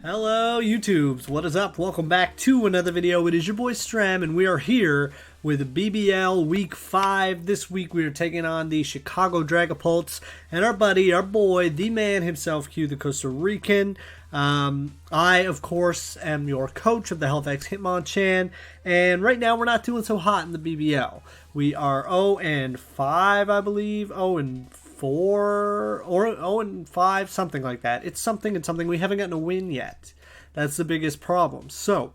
Hello YouTubes, what is up? Welcome back to another video. It is your boy Stram and we are here with BBL Week 5. This week we are taking on the Chicago Dragapults and our buddy, our boy, the man himself, QTheCostaRican. I, of course, am your coach of the Halifax Hitmonchan, and right now we're not doing so hot in the BBL. We are 0-5, I believe, 0-4 or 0-5, something like that. It's something and something. We haven't gotten a win yet. That's the biggest problem. So,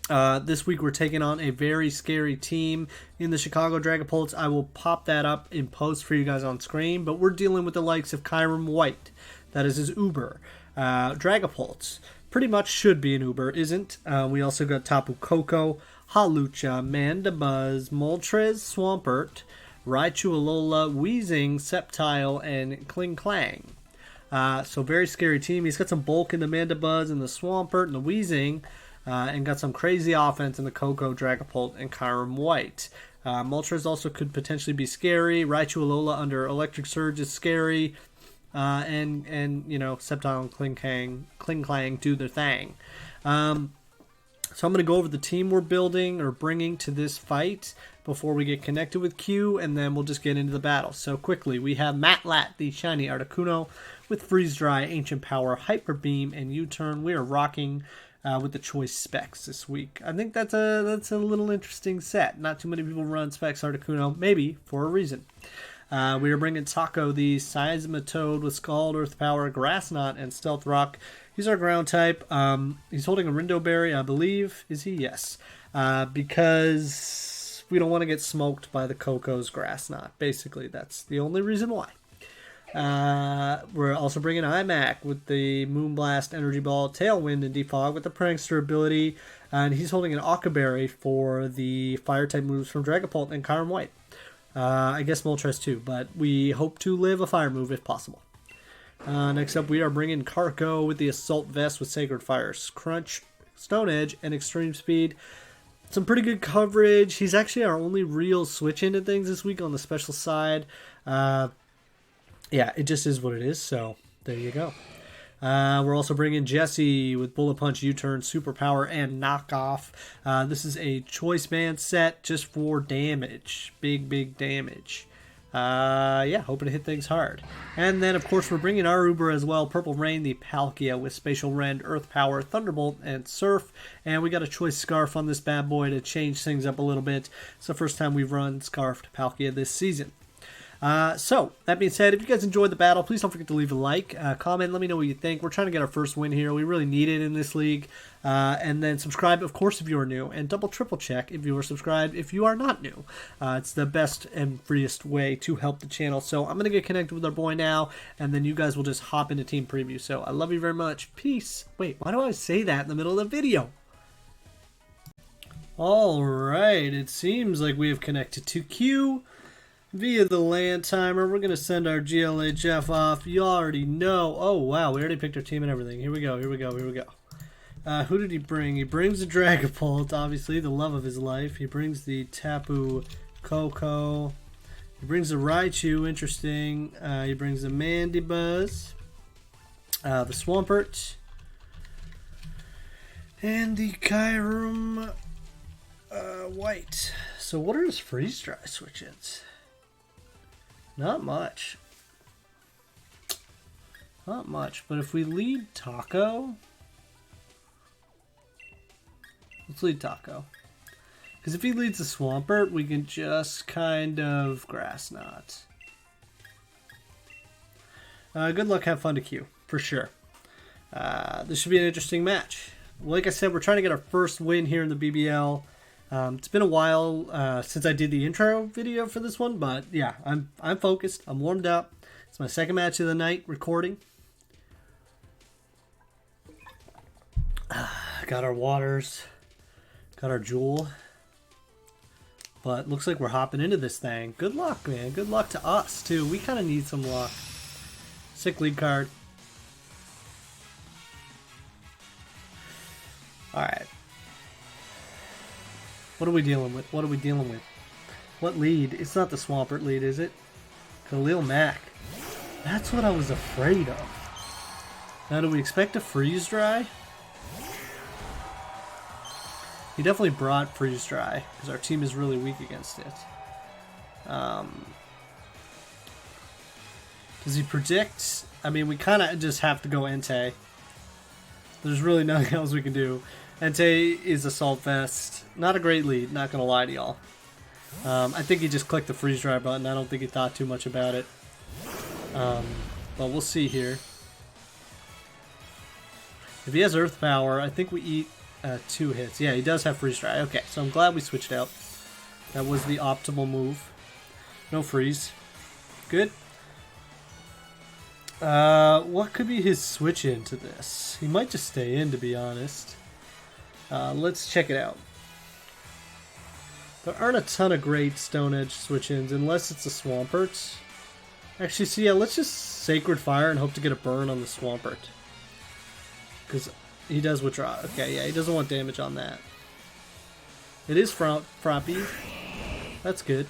this week we're taking on a very scary team in the Chicago Dragapults. I will pop that up in post for you guys on screen, but we're dealing with the likes of Kyram White. That is his Uber. Dragapults pretty much should be an Uber, isn't. We also got Tapu Koko, Hawlucha, Mandibuzz, Moltres, Swampert, Raichu, Alola, Weezing, Sceptile, and Klinklang. So very scary team. He's got some bulk in the Mandibuzz and the Swampert and the Weezing, and got some crazy offense in the Koko, Dragapult, and Kyram White. Moltres also could potentially be scary. Raichu, Alola under Electric Surge is scary. And you know, Sceptile and Klinklang do their thing. So I'm going to go over the team we're building or bringing to this fight before we get connected with Q, and then we'll just get into the battle. So quickly, we have Matlat, the shiny Articuno, with Freeze Dry, Ancient Power, Hyper Beam, and U-Turn. We are rocking with the choice specs this week. I think that's a little interesting set. Not too many people run specs Articuno, maybe for a reason. We are bringing Taco, the Seismitoad with Scald, Earth Power, Grass Knot, and Stealth Rock. He's our ground type. He's holding a Rindo Berry, I believe. Is he? Yes. Because we don't want to get smoked by the Coco's Grass Knot. Basically, that's the only reason why. We're also bringing IMAC with the Moonblast, Energy Ball, Tailwind, and Defog with the Prankster ability. And he's holding an Occaberry for the Fire-type moves from Dragapult and Kyram White. I guess Moltres too, but we hope to live a fire move if possible. Next up, we are bringing Carco with the Assault Vest with Sacred Fires, Crunch, Stone Edge, and Extreme Speed. Some pretty good coverage. He's actually our only real switch into things this week on the special side. Yeah, it just is what it is, so there you go. We're also bringing Jesse with Bullet Punch, U-Turn, Superpower, and Knockoff. This is a Choice Band set just for damage. Big damage. Yeah, hoping to hit things hard. And then, of course, we're bringing our Uber as well. Purple Rain, the Palkia with Spatial Rend, Earth Power, Thunderbolt, and Surf. And we got a Choice Scarf on this bad boy to change things up a little bit. It's the first time we've run Scarfed Palkia this season. So, that being said, if you guys enjoyed the battle, please don't forget to leave a like, comment, let me know what you think. We're trying to get our first win here. We really need it in this league. And then subscribe, of course, if you are new, and triple check if you are subscribed if you are not new. It's the best and freest way to help the channel. So, I'm going to get connected with our boy now, and then you guys will just hop into team preview. So, I love you very much. Peace. Wait, why do I say that in the middle of the video? Alright, it seems like we have connected to Q via the land timer. We're going to send our GLHF off. You already know. Oh, wow. We already picked our team and everything. Here we go. Who did he bring? He brings the Dragapult, obviously, the love of his life. He brings the Tapu Koko. He brings the Raichu, interesting. He brings the Mandibuzz, the Swampert, and the Kyram White. So what are his Freeze Dry switch-ins? Not much. But if we lead Taco, let's lead Taco. Because if he leads the Swampert, we can just kind of Grass Knot. Good luck, have fun to Q, for sure. This should be an interesting match. Like I said, we're trying to get our first win here in the BBL. It's been a while since I did the intro video for this one, but yeah, I'm focused. I'm warmed up. It's my second match of the night recording. Got our waters, got our Jewel, but looks like we're hopping into this thing. Good luck, man. Good luck to us too. We kind of need some luck. Sick lead card. All right. What are we dealing with? What lead? It's not the Swampert lead, is it? Khalil Mack. That's what I was afraid of. Now, do we expect a freeze dry? He definitely brought freeze dry because our team is really weak against it. Does he predict? I mean, we kind of just have to go Entei. There's really nothing else we can do. Entei is Assault Vest. Not a great lead, not going to lie to y'all. I think he just clicked the freeze dry button. I don't think he thought too much about it. But we'll see here. If he has Earth Power, I think we eat 2 hits. Yeah, he does have freeze dry. Okay, so I'm glad we switched out. That was the optimal move. No freeze. Good. What could be his switch into this? He might just stay in, to be honest. Let's check it out. There aren't a ton of great Stone Edge switch-ins, unless it's a Swampert. Actually, so yeah, let's just Sacred Fire and hope to get a burn on the Swampert. Because he does withdraw. Okay, yeah, he doesn't want damage on that. It is Froppy. That's good.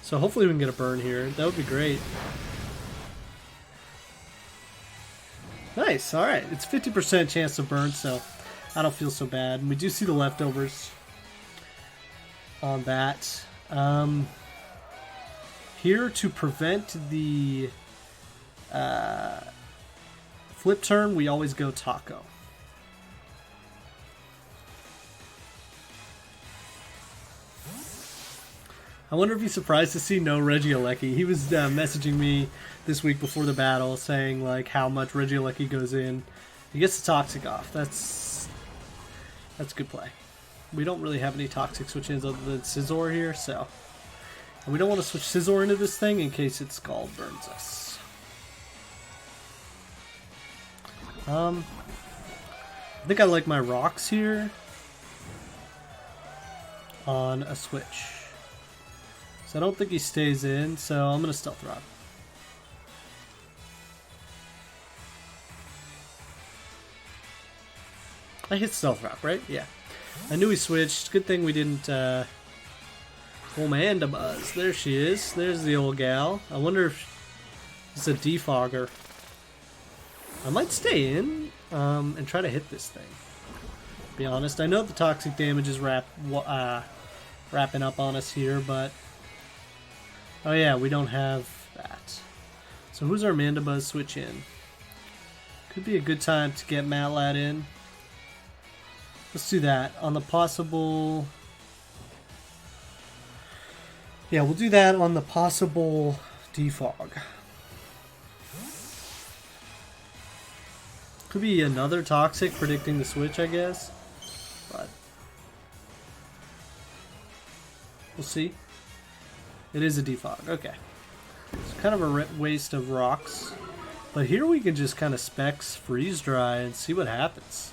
So hopefully we can get a burn here. That would be great. Nice, alright. It's 50% chance to burn, so I don't feel so bad. And we do see the leftovers on that. Here to prevent the flip turn, we always go Taco. I wonder if he's surprised to see no Regieleki. He was messaging me this week before the battle saying like how much Regieleki goes in. He gets the Toxic off. That's good play. We don't really have any Toxic switch-ins other than Scizor here, so... And we don't want to switch Scizor into this thing in case it Scald burns us. I think I like my rocks here on a switch. So I don't think he stays in, so I'm going to Stealth Rock. I hit Stealth Rock, right? Yeah. I knew he switched. Good thing we didn't... Oh, Mandibuzz. There she is. There's the old gal. I wonder if it's a defogger. I might stay in and try to hit this thing. To be honest, I know the toxic damage is wrapping up on us here, but... Oh yeah, we don't have that. So who's our Mandibuzz switch in? Could be a good time to get Matlat in. Let's do that. On the possible... Yeah, we'll do that on the possible defog. Could be another Toxic predicting the switch, I guess. But we'll see. It is a defog. Okay. It's kind of a waste of rocks. But here we can just kind of Specs Freeze Dry and see what happens.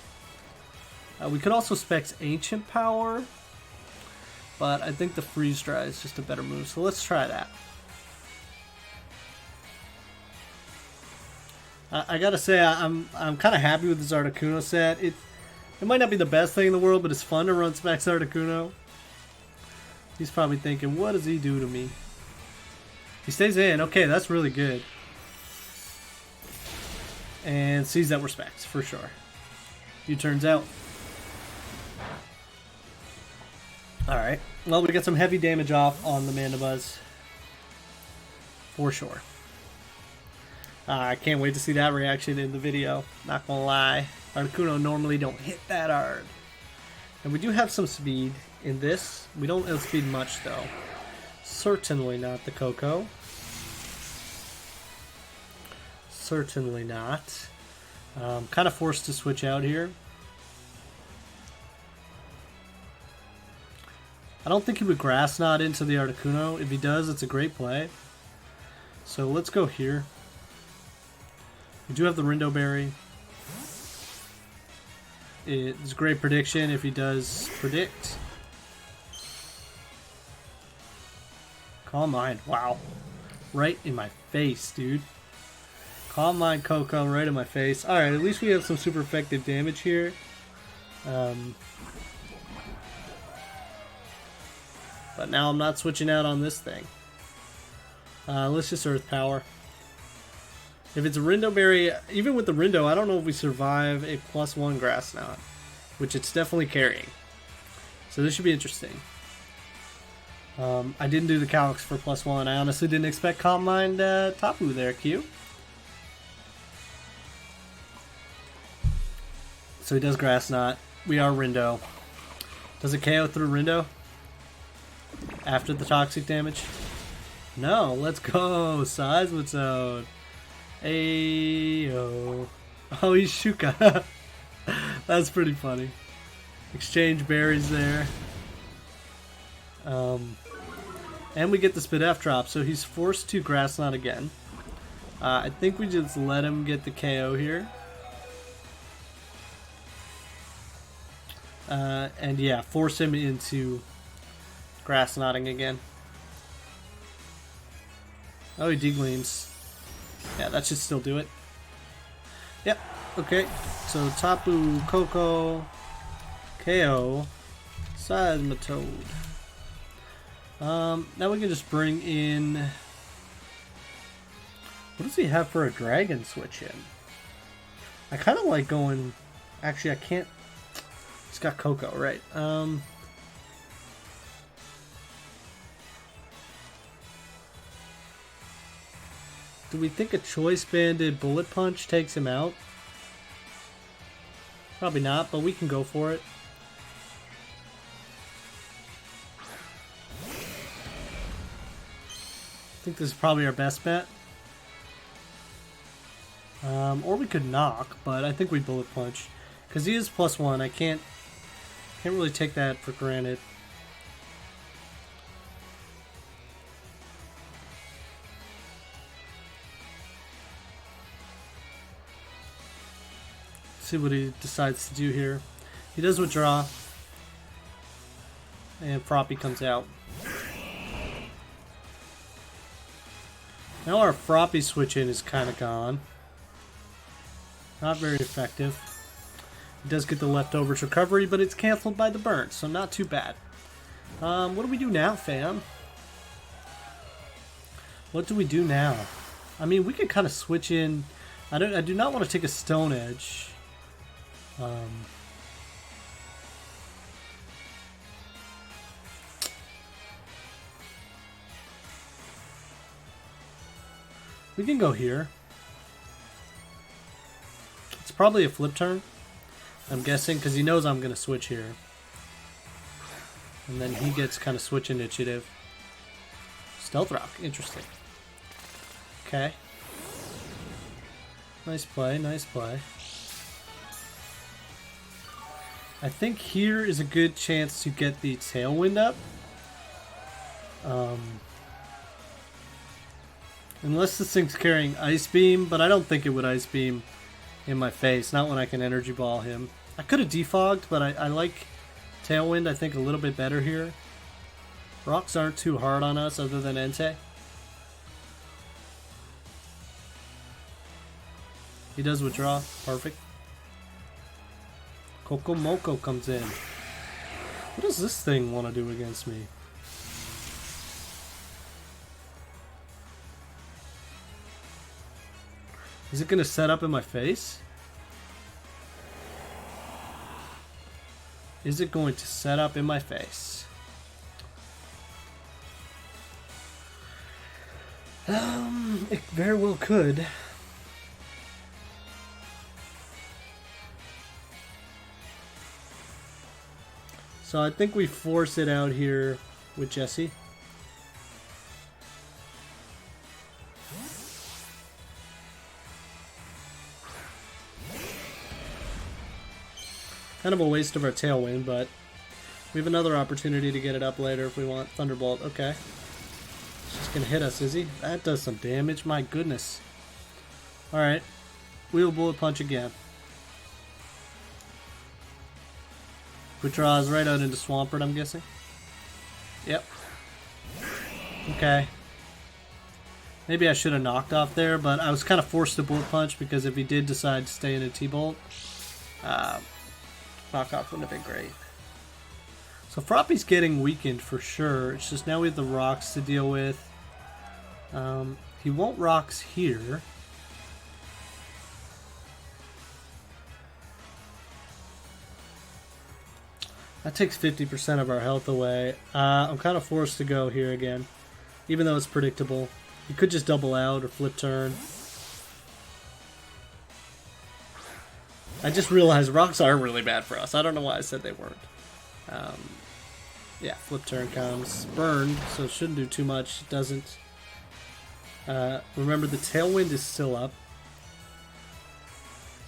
We could also Specs Ancient Power. But I think the Freeze Dry is just a better move. So let's try that. I gotta say, I'm kind of happy with this Articuno set. It might not be the best thing in the world, but it's fun to run Specs Articuno. He's probably thinking, what does he do to me? He stays in. Okay, that's really good. And sees that we're Specs, for sure. He turns out. Alright. Well, we got some heavy damage off on the Mandibuzz. For sure. I can't wait to see that reaction in the video. Not gonna lie. Articuno normally don't hit that hard. And we do have some speed in this. We don't outspeed much though. Certainly not the Coco. Certainly not. Kind of forced to switch out here. I don't think he would Grass Knot into the Articuno. If he does, it's a great play. So let's go here. We do have the Rindo Berry. It's a great prediction if he does predict. Calm Mind. Wow. Right in my face, dude. Calm Mind Coco right in my face. Alright, at least we have some super effective damage here. But now I'm not switching out on this thing. Let's just Earth Power. If it's a Rindo Berry, even with the Rindo, I don't know if we survive a +1 Grass Knot, which it's definitely carrying. So this should be interesting. I didn't do the Calyx for +1. I honestly didn't expect Calm Mind Tapu there, Q. So he does Grass Knot. We are Rindo. Does it KO through Rindo? After the toxic damage? No, let's go. Seismitoad. Ayo. Oh, he's Shuka. That's pretty funny. Exchange berries there. And we get the Spit F drop, so he's forced to Grass Knot again. I think we just let him get the KO here. And yeah, force him into Grass Knotting again. Oh, he degleams. Yeah, that should still do it. Yep, okay. So Tapu, Koko, KO, Seismitoad. Now we can just bring in... What does he have for a Dragon switch in? I kind of like going... Actually, I can't... He's got Koko, right. Do we think a Choice Banded Bullet Punch takes him out? Probably not, but we can go for it. I think this is probably our best bet. Or we could knock, but I think we Bullet Punch. Because he is +1, I can't really take that for granted. See what he decides to do here. He does withdraw. And Froppy comes out. Now our Froppy switch in is kind of gone. Not very effective. He does get the leftovers recovery, but it's canceled by the burn, so not too bad. What do we do now, fam? What do we do now? I mean, we could kind of switch in. I do not want to take a Stone Edge. We can go here. It's probably a flip turn, I'm guessing, because he knows I'm going to switch here. And then he gets kind of switch initiative. Stealth Rock, interesting. Okay. Nice play, nice play. I think here is a good chance to get the Tailwind up. Unless this thing's carrying Ice Beam, but I don't think it would Ice Beam in my face. Not when I can Energy Ball him. I could have defogged, but I like Tailwind, I think, a little bit better here. Rocks aren't too hard on us other than Entei. He does withdraw. Perfect. Coco Moco comes in. What does this thing want to do against me? Is it going to set up in my face? Is it going to set up in my face? It very well could. So I think we force it out here with Jesse. Kind of a waste of our Tailwind, but we have another opportunity to get it up later if we want. Thunderbolt, okay. It's just gonna hit us, is he? That does some damage, my goodness. Alright, we'll Bullet Punch again. Withdraws right out into Swampert, I'm guessing. Yep. Okay. Maybe I should have knocked off there, but I was kind of forced to Bullet Punch because if he did decide to stay in a T-Bolt, knockoff wouldn't have been great. So Froppy's getting weakened for sure. It's just now we have the rocks to deal with. He won't rocks here. That takes 50% of our health away. I'm kind of forced to go here again, even though it's predictable. You could just double out or flip turn. I just realized rocks are really bad for us. I don't know why I said they weren't. Yeah, flip turn comes. Burned, so it shouldn't do too much. It doesn't. Remember, the tailwind is still up.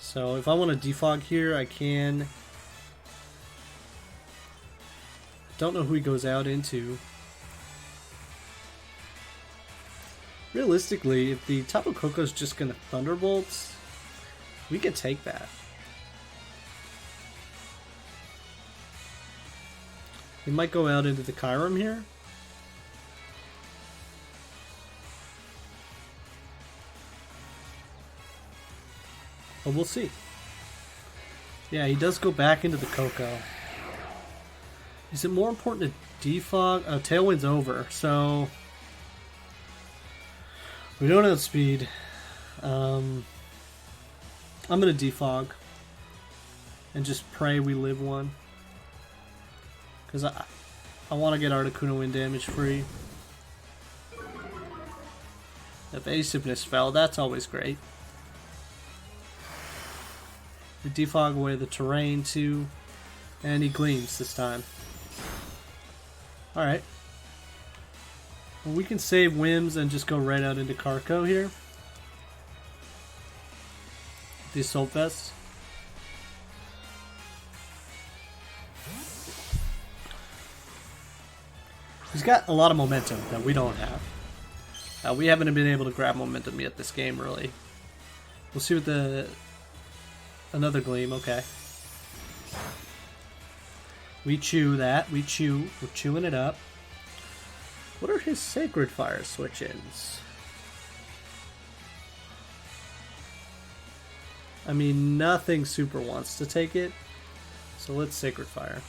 So if I want to defog here, I can. Don't know who he goes out into. Realistically, if the Tapu Koko's just going to Thunderbolt, we could take that. He might go out into the Kyurem here. But we'll see. Yeah, he does go back into the Koko. Is it more important to defog? Oh, Tailwind's over, so we don't have speed. I'm gonna defog and just pray we live one, because I want to get Articuno wind damage free. Evasiveness fell. That's always great. We defog away the terrain too, and he gleams this time. Alright. Well, we can save Whims and just go right out into Carco here. The Assault Vest. He's got a lot of momentum that we don't have. We haven't been able to grab momentum yet this game, really. We'll see what the... Another Gleam, okay. We chew that. We chew. We're chewing it up. What are his Sacred Fire switch-ins? I mean, nothing super wants to take it. So let's Sacred Fire.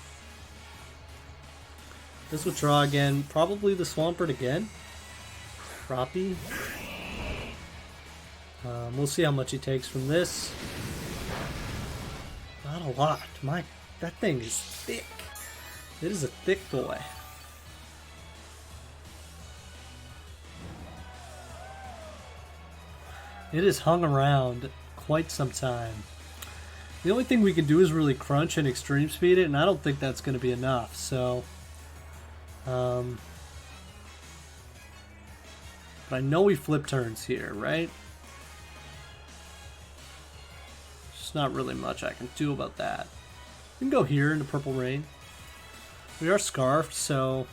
This withdraw again. Probably the Swampert again. Crappie. We'll see how much he takes from this. Not a lot. That thing is thick. It is a thick boy. It has hung around quite some time. The only thing we can do is really crunch and extreme speed it, and I don't think that's going to be enough. So, but I know he flip turns here, right? Not really much I can do about that. We can go here into Purple Rain. We are Scarfed, so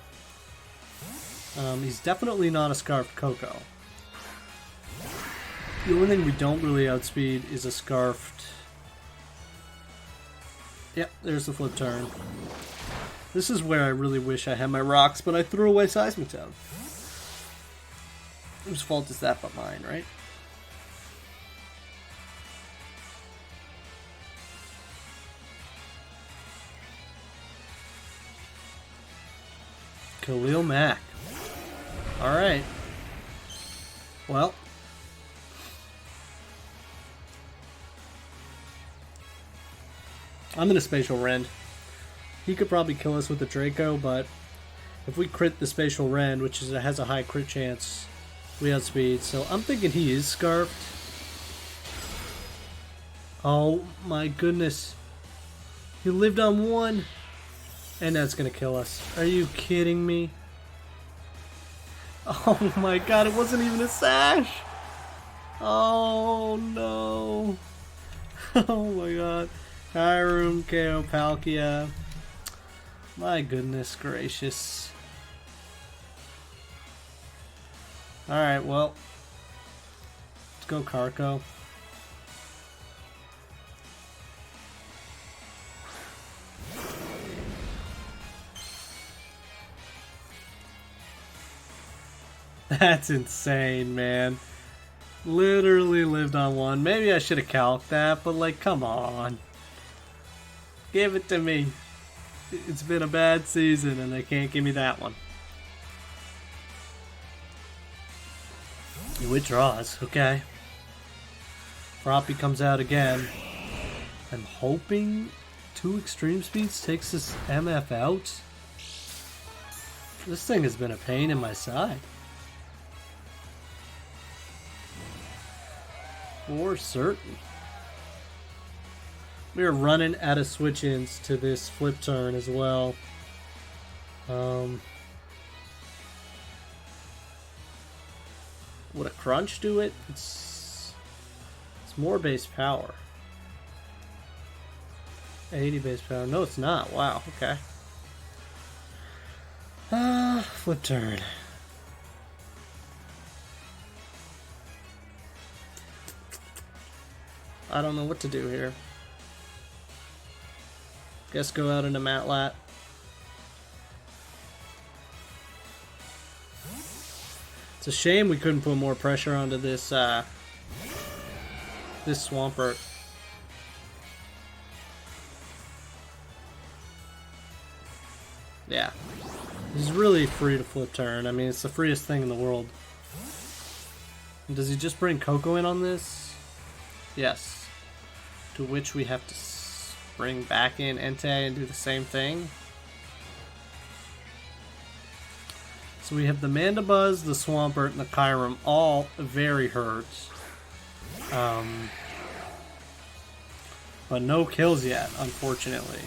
he's definitely not a Scarfed Koko. The only thing we don't really outspeed is a Scarfed. Yep, there's the flip turn. This is where I really wish I had my rocks, but I threw away Seismic Toad. Whose fault is that but mine, right? Khalil Mack. Alright. Well. I'm gonna Spatial Rend. He could probably kill us with the Draco, but if we crit the Spatial Rend, which has a high crit chance, we outspeed. So I'm thinking he is Scarfed. Oh my goodness. He lived on one. And that's gonna kill us. Are you kidding me? Oh my god, it wasn't even a sash! Oh no. Oh my god. Kyurem, KO, Palkia. My goodness gracious. Alright, well. Let's go Carco. That's insane, man. Literally lived on one. Maybe I should have calced that, but like, come on. Give it to me. It's been a bad season and they can't give me that one. He withdraws, okay. Froppy comes out again. I'm hoping 2 extreme speeds takes this MF out. This thing has been a pain in my side. For certain. We are running out of switch-ins to this flip turn as well. Would a crunch do it? It's more base power. 80 base power. No, it's not. Wow. Okay. Flip turn. I don't know what to do here. Guess go out into Matlat. It's a shame we couldn't put more pressure onto this this Swampert. Yeah. This is really free to flip turn. I mean, it's the freest thing in the world. And does he just bring Coco in on this? Yes. To which we have to bring back in Entei and do the same thing. So we have the Mandibuzz, the Swampert, and the Kyurem all very hurt. But no kills yet, unfortunately.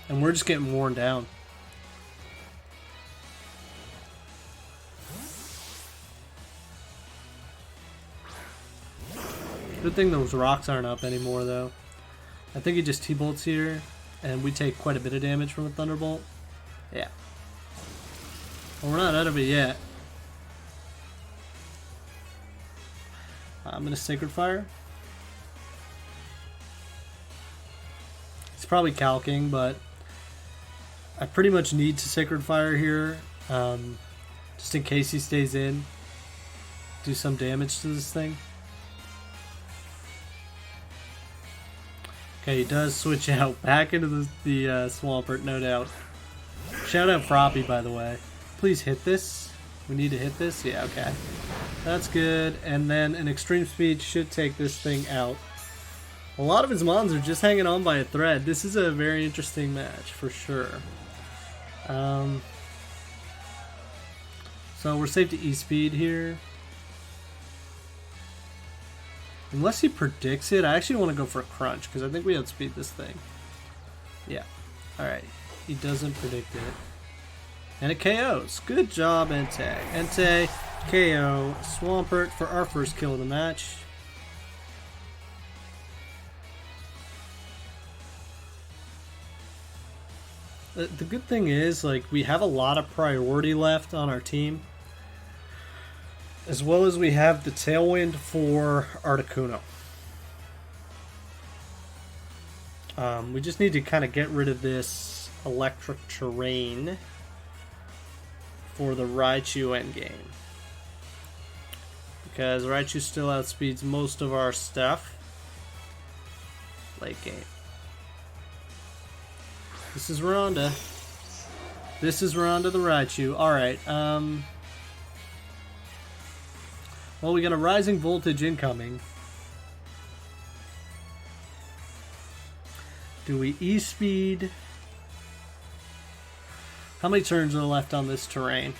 And we're just getting worn down. Good thing those rocks aren't up anymore, though. I think he just T-bolts here, and we take quite a bit of damage from a Thunderbolt. Yeah. Well, we're not out of it yet. I'm going to Sacred Fire. It's probably calking, but I pretty much need to Sacred Fire here, just in case he stays in. Do some damage to this thing. Okay, he does switch out back into the Swampert, no doubt. Shout out Froppy, by the way. Please hit this. We need to hit this. Yeah, okay. That's good. And then an Extreme Speed should take this thing out. A lot of his mons are just hanging on by a thread. This is a very interesting match, for sure. So we're safe to E-Speed here. Unless he predicts it, I actually want to go for a Crunch, because I think we outspeed this thing. Yeah. Alright. He doesn't predict it. And it KOs. Good job, Entei. Entei, KO, Swampert for our first kill of the match. The good thing is, like, we have a lot of priority left on our team. As well as we have the Tailwind for Articuno. We just need to kind of get rid of this electric terrain for the Raichu endgame. Because Raichu still outspeeds most of our stuff late game. This is Ronda. This is Ronda the Raichu. Alright, well, we got a Rising Voltage incoming. Do we E-Speed? How many turns are left on this terrain?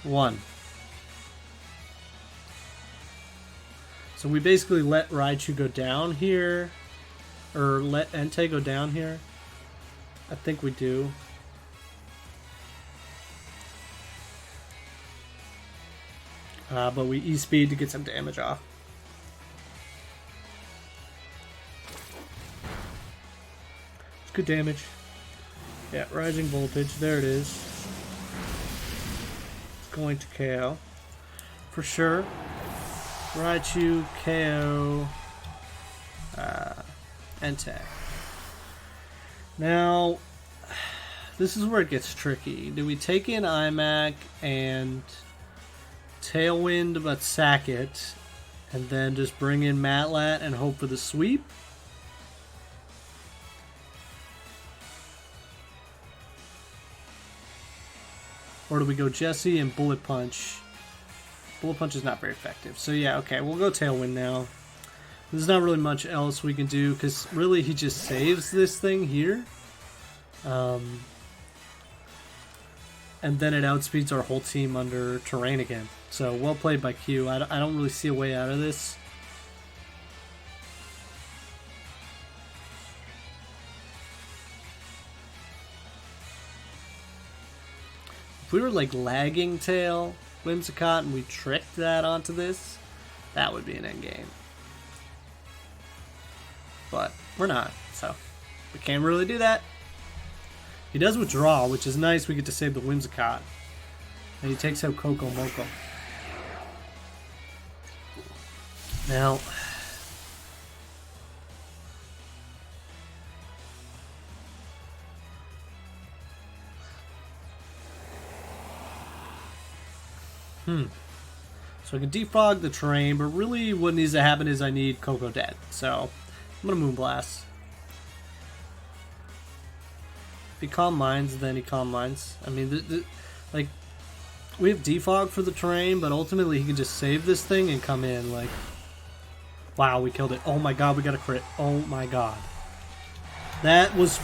One. So we basically let Raichu go down here, or let Entei go down here. I think we do. But we E-Speed to get some damage off. It's good damage. Yeah, Rising Voltage. There it is. It's going to KO. For sure. Raichu, KO, Entei. Now, this is where it gets tricky. Do we take in IMAC and Tailwind but sack it, and then just bring in Matlat and hope for the sweep? Or do we go Jesse and Bullet Punch? Bullet Punch is not very effective. So yeah, okay, we'll go Tailwind now. There's not really much else we can do, because really he just saves this thing here. And then it outspeeds our whole team under terrain again. So well played by Q. I don't really see a way out of this. If we were like lagging tail Whimsicott and we tricked that onto this, that would be an endgame. But we're not, so we can't really do that. He does withdraw, which is nice. We get to save the Whimsicott. And he takes out Coco Moco. Now, so I can defog the terrain, but really what needs to happen is I need Coco dead. So I'm gonna Moonblast. If he Calm Minds, then he Calm Minds. I mean, like, we have defog for the terrain, but ultimately he can just save this thing and come in. Like, wow, we killed it. Oh my god, we got a crit. Oh my god. That was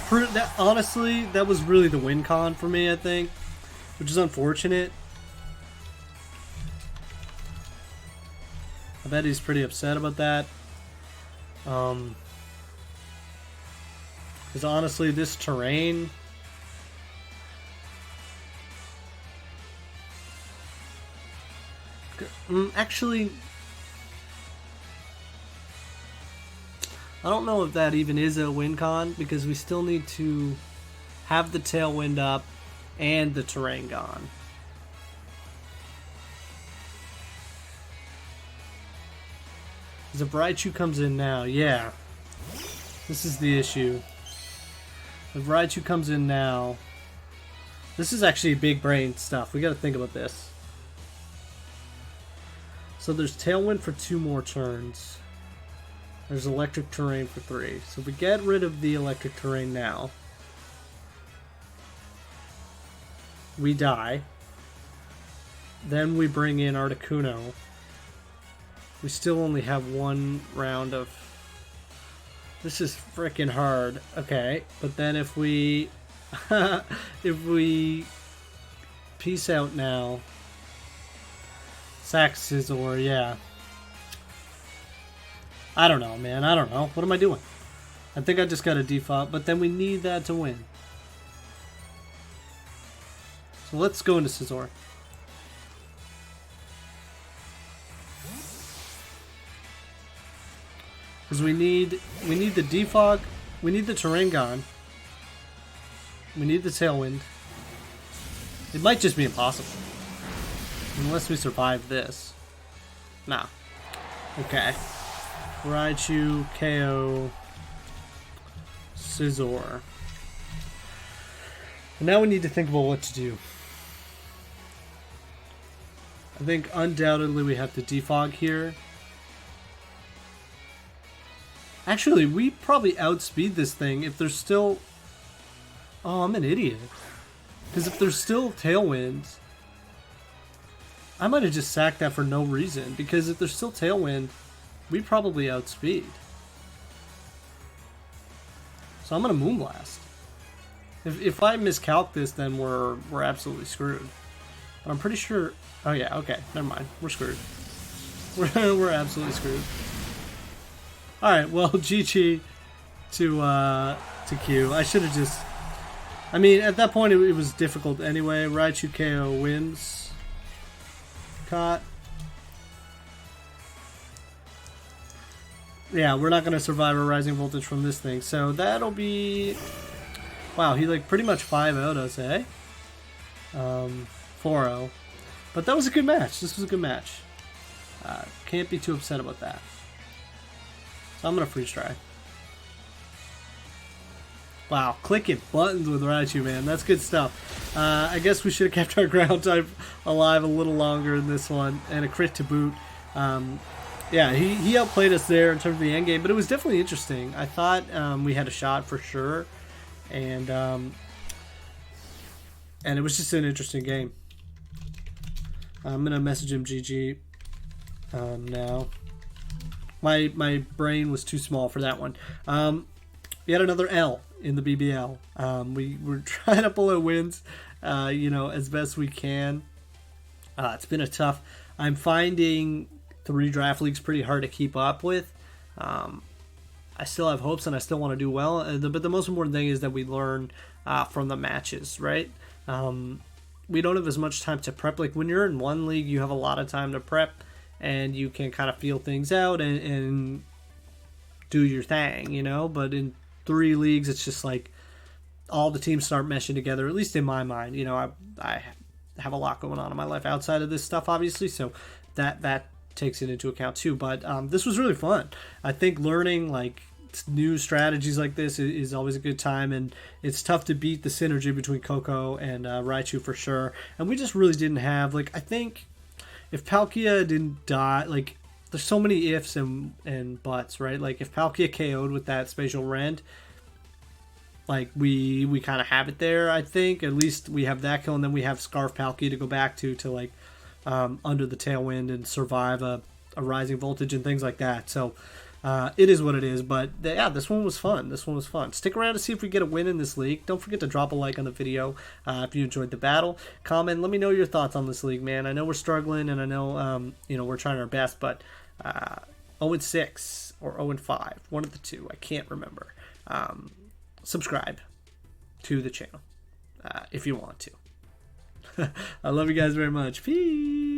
honestly, that was really the win con for me, I think, which is unfortunate. I bet he's pretty upset about that. Because honestly, this terrain, actually, I don't know if that even is a win con, because we still need to have the Tailwind up and the terrain gone. Because if Raichu comes in now, yeah, this is the issue. If Raichu comes in now, this is actually big brain stuff. We got to think about this. So there's Tailwind for 2 more turns. There's Electric Terrain for 3. So if we get rid of the Electric Terrain now, we die. Then we bring in Articuno. We still only have 1 round of... This is freaking hard. Okay, but then if we... if we... Peace out now. Sack Scizor, yeah. I don't know, man. I don't know. What am I doing? I think I just got a default, but then we need that to win. So let's go into Scizor. Because we need the defog, we need the terrain gone, we need the Tailwind. It might just be impossible. Unless we survive this. Nah. Okay. Raichu, KO, Scizor. And now we need to think about what to do. I think undoubtedly we have to defog here. Actually, we probably outspeed this thing if there's still... Oh, I'm an idiot. Because if there's still Tailwinds, I might have just sacked that for no reason. Because if there's still Tailwind, we probably outspeed. So I'm going to Moonblast. If I miscalc this, then we're absolutely screwed. But I'm pretty sure... Oh yeah, okay. Never mind. We're screwed. We're absolutely screwed. Alright, well, GG to Q. I should have just... I mean, at that point, it was difficult anyway. Raichu KO wins. Caught. Yeah, we're not going to survive a Rising Voltage from this thing. So that'll be... Wow, he like pretty much 5-0'd us, eh? 4-0. But that was a good match. This was a good match. Can't be too upset about that. So I'm going to freeze try. Wow, clicking buttons with Raichu, man. That's good stuff. I guess we should have kept our ground type alive a little longer in this one. And a crit to boot. Yeah, he outplayed us there in terms of the endgame. But it was definitely interesting. I thought we had a shot for sure. And it was just an interesting game. I'm gonna message him GG now. My brain was too small for that one. We had another L in the BBL. We were trying to pull out wins, you know, as best we can. It's been a tough. I'm finding 3 draft leagues pretty hard to keep up with. I still have hopes and I still want to do well. But the most important thing is that we learn from the matches, right? We don't have as much time to prep. Like when you're in one league, you have a lot of time to prep and you can kind of feel things out and do your thing, you know? But in 3 leagues, it's just like all the teams start meshing together, at least in my mind. You know, I have a lot going on in my life outside of this stuff, obviously, so that takes it into account too. But this was really fun. I think learning like new strategies like this is always a good time, and it's tough to beat the synergy between Coco and Raichu for sure. And we just really didn't have, like, I think if Palkia didn't die, like, there's so many ifs and buts, right? Like if Palkia KO'd with that spatial rend, like we kind of have it there. I think at least we have that kill, and then we have Scarf Palkia to go back to like under the tailwind and survive a rising voltage and things like that. So it is what it is. But yeah, this one was fun. This one was fun. Stick around to see if we get a win in this league. Don't forget to drop a like on the video if you enjoyed the battle. Comment, let me know your thoughts on this league, man. I know we're struggling, and I know you know, we're trying our best, but 0-6 or 0-5, one of the two. I can't remember. Subscribe to the channel if you want to. I love you guys very much. Peace.